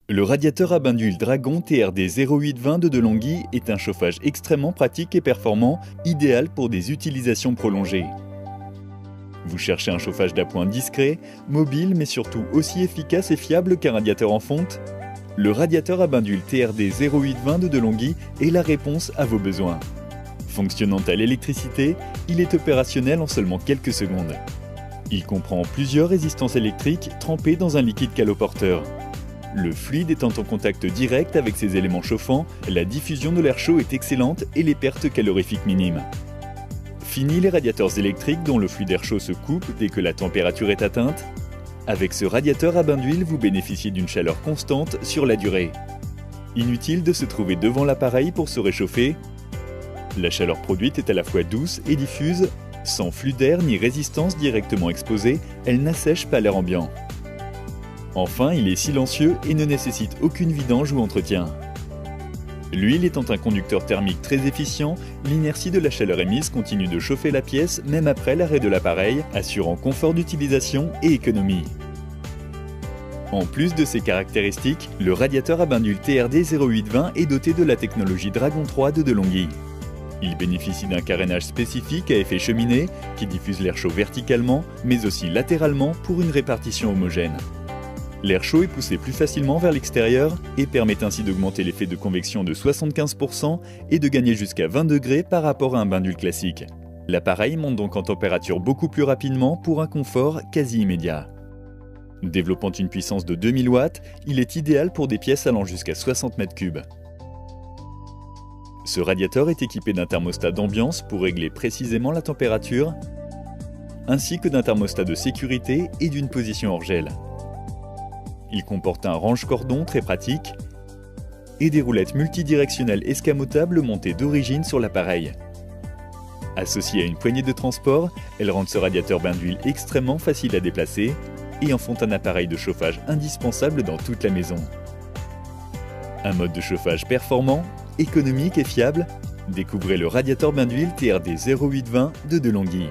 Le radiateur à bain d'huile Dragon TRD 0820 de Delonghi est un chauffage extrêmement pratique et performant, idéal pour des utilisations prolongées. Vous cherchez un chauffage d'appoint discret, mobile mais surtout aussi efficace et fiable qu'un radiateur en fonte? Le radiateur à bain d'huile TRD 0820 de Delonghi est la réponse à vos besoins. Fonctionnant à l'électricité, il est opérationnel en seulement quelques secondes. Il comprend plusieurs résistances électriques trempées dans un liquide caloporteur. Le fluide étant en contact direct avec ces éléments chauffants, la diffusion de l'air chaud est excellente et les pertes calorifiques minimes. Fini les radiateurs électriques dont le flux d'air chaud se coupe dès que la température est atteinte. Avec ce radiateur à bain d'huile, vous bénéficiez d'une chaleur constante sur la durée. Inutile de se trouver devant l'appareil pour se réchauffer. La chaleur produite est à la fois douce et diffuse. Sans flux d'air ni résistance directement exposée, elle n'assèche pas l'air ambiant. Enfin, il est silencieux et ne nécessite aucune vidange ou entretien. L'huile étant un conducteur thermique très efficient, l'inertie de la chaleur émise continue de chauffer la pièce même après l'arrêt de l'appareil, assurant confort d'utilisation et économie. En plus de ces caractéristiques, le radiateur à bain d'huile TRD 0820 est doté de la technologie Dragon 3 de Delonghi. Il bénéficie d'un carénage spécifique à effet cheminée qui diffuse l'air chaud verticalement, mais aussi latéralement pour une répartition homogène. L'air chaud est poussé plus facilement vers l'extérieur et permet ainsi d'augmenter l'effet de convection de 75% et de gagner jusqu'à 20 degrés par rapport à un bain d'huile classique. L'appareil monte donc en température beaucoup plus rapidement pour un confort quasi immédiat. Développant une puissance de 2000 watts, il est idéal pour des pièces allant jusqu'à 60 mètres cubes. Ce radiateur est équipé d'un thermostat d'ambiance pour régler précisément la température, ainsi que d'un thermostat de sécurité et d'une position hors gel. Il comporte un range-cordon très pratique et des roulettes multidirectionnelles escamotables montées d'origine sur l'appareil. Associées à une poignée de transport, elles rendent ce radiateur bain d'huile extrêmement facile à déplacer et en font un appareil de chauffage indispensable dans toute la maison. Un mode de chauffage performant, économique et fiable, découvrez le radiateur bain d'huile TRD 0820 de Delonghi.